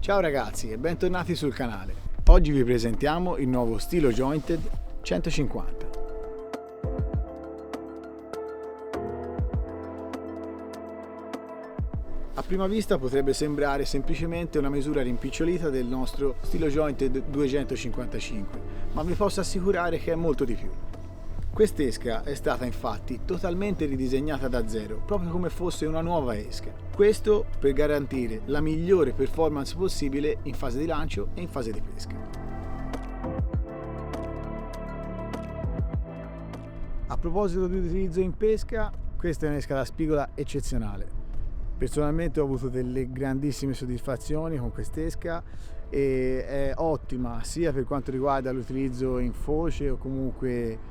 Ciao ragazzi e bentornati sul canale. Oggi vi presentiamo il nuovo Stilo Jointed 150. A prima vista potrebbe sembrare semplicemente una misura rimpicciolita del nostro Stilo Jointed 255, ma vi posso assicurare che è molto di più. Quest'esca è stata infatti totalmente ridisegnata da zero, proprio come fosse una nuova esca. Questo per garantire la migliore performance possibile in fase di lancio e in fase di pesca. A proposito di utilizzo in pesca, questa è un'esca da spigola eccezionale. Personalmente ho avuto delle grandissime soddisfazioni con quest'esca e è ottima sia per quanto riguarda l'utilizzo in foce o comunque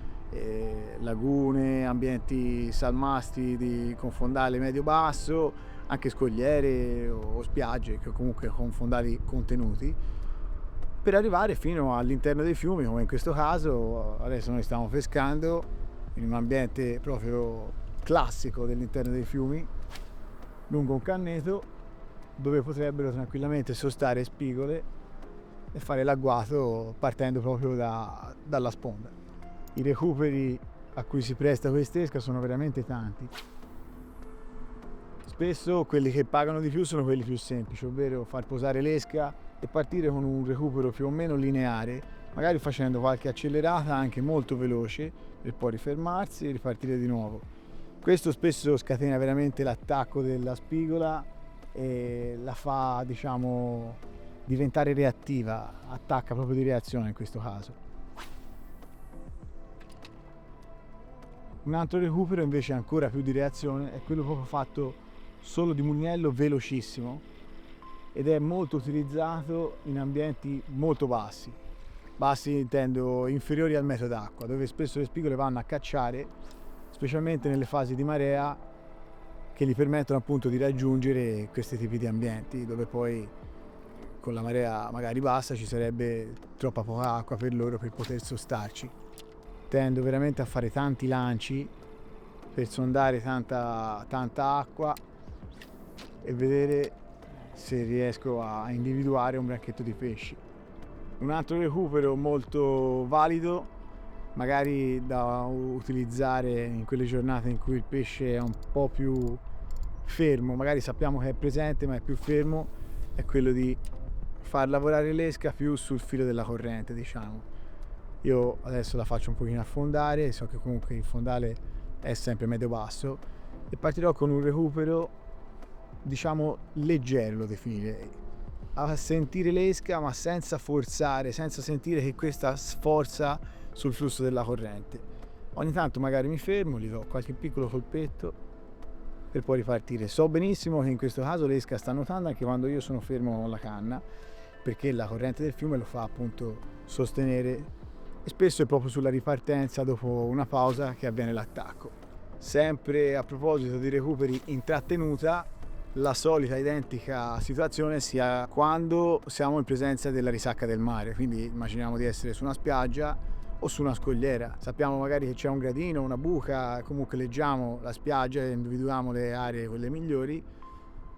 lagune, ambienti salmastri con fondale medio-basso, anche scogliere o spiagge che comunque con fondali contenuti, per arrivare fino all'interno dei fiumi, come in questo caso. Adesso noi stiamo pescando in un ambiente proprio classico dell'interno dei fiumi, lungo un canneto dove potrebbero tranquillamente sostare spigole e fare l'agguato partendo proprio dalla sponda. I recuperi a cui si presta quest'esca sono veramente tanti. Spesso quelli che pagano di più sono quelli più semplici, ovvero far posare l'esca e partire con un recupero più o meno lineare, magari facendo qualche accelerata anche molto veloce per poi rifermarsi e ripartire di nuovo. Questo spesso scatena veramente l'attacco della spigola e la fa, diciamo, diventare reattiva, attacca proprio di reazione in questo caso. Un altro recupero invece ancora più di reazione è quello proprio fatto solo di mulinello velocissimo ed è molto utilizzato in ambienti molto bassi. Bassi intendo inferiori al metro d'acqua, dove spesso le spigole vanno a cacciare, specialmente nelle fasi di marea che gli permettono appunto di raggiungere questi tipi di ambienti, dove poi con la marea magari bassa ci sarebbe troppa poca acqua per loro per poter sostarci. Tendo veramente a fare tanti lanci per sondare tanta acqua e vedere se riesco a individuare un bracchetto di pesci. Un altro recupero molto valido, magari da utilizzare in quelle giornate in cui il pesce è un po' più fermo, magari sappiamo che è presente ma è più fermo, è quello di far lavorare l'esca più sul filo della corrente, diciamo. Io adesso la faccio un pochino affondare, so che comunque il fondale è sempre medio-basso e partirò con un recupero, diciamo, leggero, lo definirei, a sentire l'esca ma senza forzare, senza sentire che questa sforza sul flusso della corrente. Ogni tanto magari mi fermo, gli do qualche piccolo colpetto per poi ripartire. So benissimo che in questo caso l'esca sta nuotando anche quando io sono fermo con la canna, perché la corrente del fiume lo fa appunto sostenere e spesso è proprio sulla ripartenza dopo una pausa che avviene l'attacco. Sempre a proposito di recuperi in trattenuta, la solita identica situazione sia quando siamo in presenza della risacca del mare, quindi immaginiamo di essere su una spiaggia o su una scogliera. Sappiamo magari che c'è un gradino, una buca, comunque leggiamo la spiaggia e individuiamo le aree quelle migliori.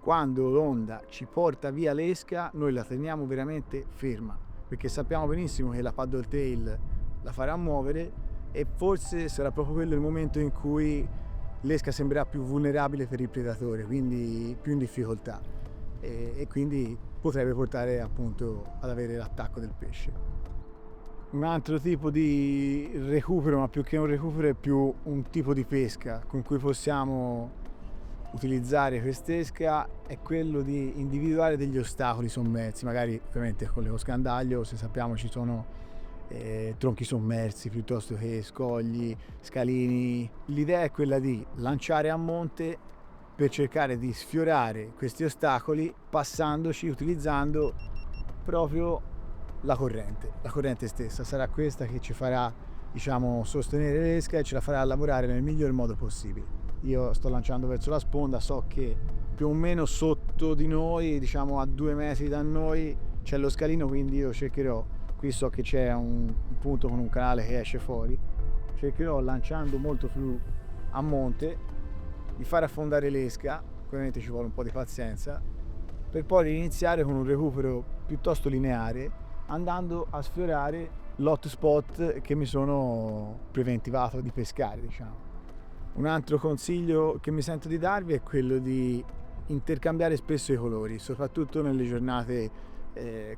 Quando l'onda ci porta via l'esca, noi la teniamo veramente ferma, perché sappiamo benissimo che la paddle tail la farà muovere e forse sarà proprio quello il momento in cui l'esca sembrerà più vulnerabile per il predatore, quindi più in difficoltà e quindi potrebbe portare appunto ad avere l'attacco del pesce. Un altro tipo di recupero, ma più che un recupero è più un tipo di pesca con cui possiamo utilizzare quest'esca, è quello di individuare degli ostacoli sommersi, magari ovviamente con lo scandaglio, se sappiamo ci sono tronchi sommersi piuttosto che scogli, scalini. L'idea è quella di lanciare a monte per cercare di sfiorare questi ostacoli passandoci, utilizzando proprio la corrente stessa. Sarà questa che ci farà, diciamo, sostenere l'esca e ce la farà lavorare nel miglior modo possibile. Io sto lanciando verso la sponda, so che più o meno sotto di noi, diciamo a 2 metri da noi, c'è lo scalino, quindi io cercherò, qui so che c'è un punto con un canale che esce fuori, cercherò lanciando molto più a monte di far affondare l'esca, ovviamente ci vuole un po' di pazienza, per poi iniziare con un recupero piuttosto lineare, andando a sfiorare l'hotspot che mi sono preventivato di pescare, diciamo. Un altro consiglio che mi sento di darvi è quello di intercambiare spesso i colori, soprattutto nelle giornate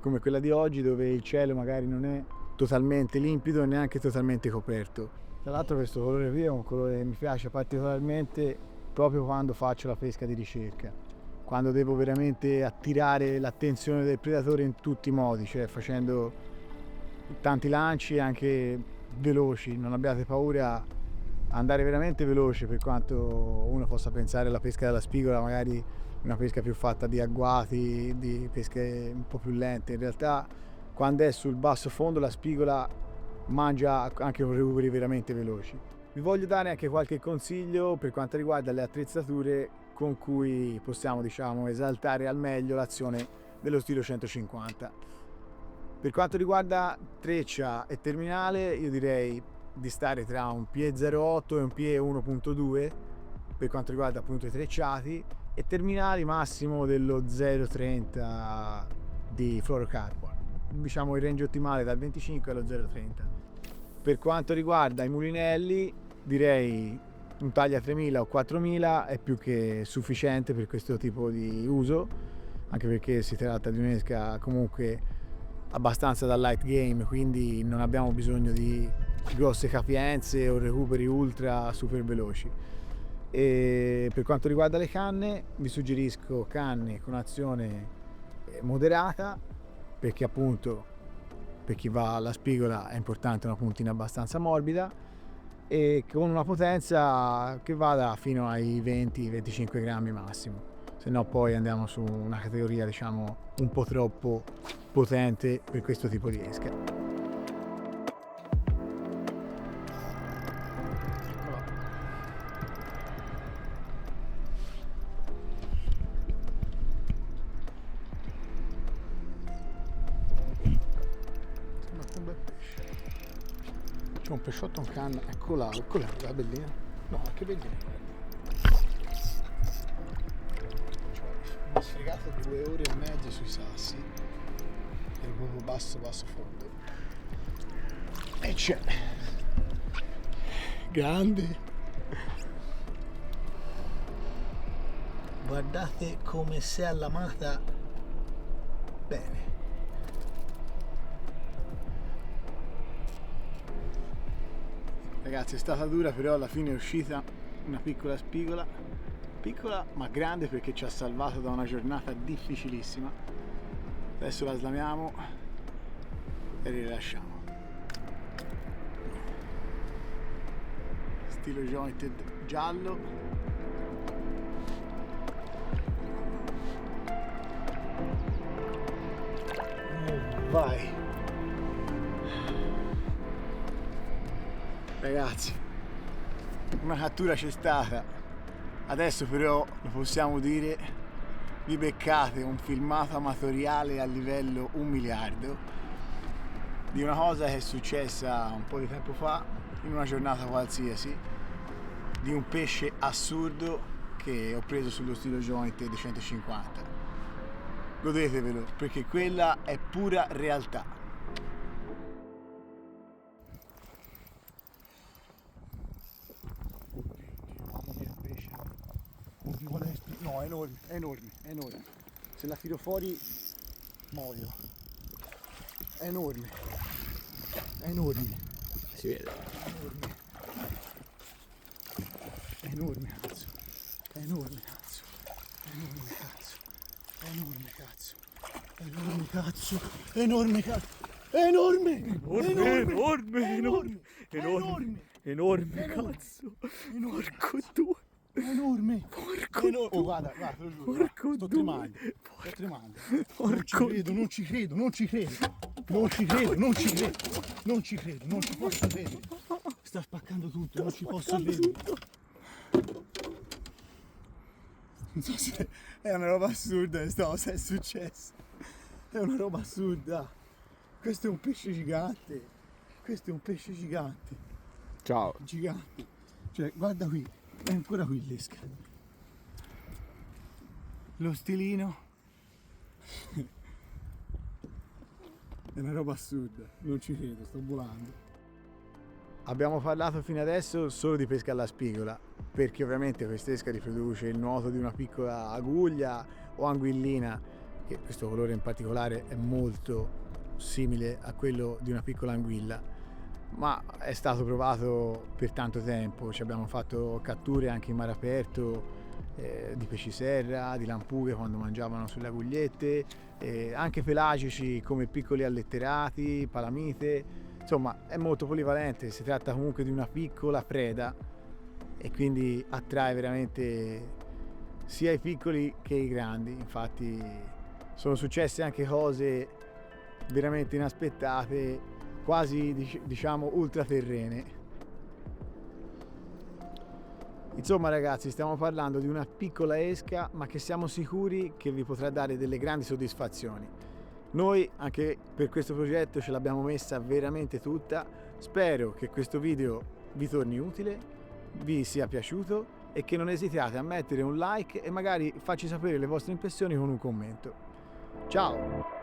come quella di oggi, dove il cielo magari non è totalmente limpido e neanche totalmente coperto. Tra l'altro questo colore qui è un colore che mi piace particolarmente proprio quando faccio la pesca di ricerca, quando devo veramente attirare l'attenzione del predatore in tutti i modi, cioè facendo tanti lanci anche veloci. Non abbiate paura a andare veramente veloce, per quanto uno possa pensare alla pesca della spigola magari una pesca più fatta di agguati, di pesche un po' più lente. In realtà quando è sul basso fondo la spigola mangia anche con recuperi veramente veloci. Vi voglio dare anche qualche consiglio per quanto riguarda le attrezzature con cui possiamo, diciamo, esaltare al meglio l'azione dello stilo 150. Per quanto riguarda treccia e terminale, io direi di stare tra un PE 08 e un PE 1.2 per quanto riguarda appunto i trecciati, e terminali massimo dello 0.30 di fluorocarbon, diciamo il range ottimale dal 25 allo 0.30. Per quanto riguarda i mulinelli, direi un taglia 3000 o 4000 è più che sufficiente per questo tipo di uso, anche perché si tratta di un'esca comunque abbastanza da light game, quindi non abbiamo bisogno di grosse capienze o recuperi ultra super veloci. E per quanto riguarda le canne, vi suggerisco canne con azione moderata, perché appunto per chi va alla spigola è importante una puntina abbastanza morbida e con una potenza che vada fino ai 20-25 grammi massimo, se no poi andiamo su una categoria diciamo un po' troppo potente per questo tipo di esca. C'è un pesciotto, un canna, eccola, la bellina. No, che bellina. Ho sfregato 2 ore e mezzo sui sassi, ero proprio basso fondo. E c'è, grande. Guardate come si è allamata bene. Ragazzi, è stata dura, però alla fine è uscita una piccola spigola, piccola ma grande perché ci ha salvato da una giornata difficilissima. Adesso la slamiamo e rilasciamo. Stilo jointed giallo. Vai. Ragazzi, una cattura c'è stata, adesso però lo possiamo dire, vi beccate un filmato amatoriale a livello 1 miliardo di una cosa che è successa un po' di tempo fa in una giornata qualsiasi, di un pesce assurdo che ho preso sullo stilo joint di 150. Godetevelo, perché quella è pura realtà. No, enorme. Se la tiro fuori muoio. È enorme. Si vede. Enorme cazzo. Enorme cazzo. Porco due. Enorme. Oh, guarda, te lo giuro. Sto tremando. Non ci credo. Non ci posso credere. Sta spaccando tutto, non ci posso credere. Non so se è una roba assurda questa cosa, è successa. È una roba assurda. Questo è un pesce gigante. Ciao. Gigante. Cioè, guarda qui. È ancora qui l'esca. Lo stilino È una roba assurda, non ci credo, sto volando. Abbiamo parlato fino adesso solo di pesca alla spigola, perché ovviamente quest'esca riproduce il nuoto di una piccola aguglia o anguillina, che questo colore in particolare è molto simile a quello di una piccola anguilla, ma è stato provato per tanto tempo. Ci abbiamo fatto catture anche in mare aperto, di pesci serra, di lampughe quando mangiavano sulle agugliette, anche pelagici come piccoli alletterati, palamite. Insomma, è molto polivalente, si tratta comunque di una piccola preda e quindi attrae veramente sia i piccoli che i grandi. Infatti sono successe anche cose veramente inaspettate, quasi diciamo ultraterrene. Insomma ragazzi, stiamo parlando di una piccola esca, ma che siamo sicuri che vi potrà dare delle grandi soddisfazioni. Noi anche per questo progetto ce l'abbiamo messa veramente tutta. Spero che questo video vi torni utile, vi sia piaciuto e che non esitiate a mettere un like e magari farci sapere le vostre impressioni con un commento. Ciao!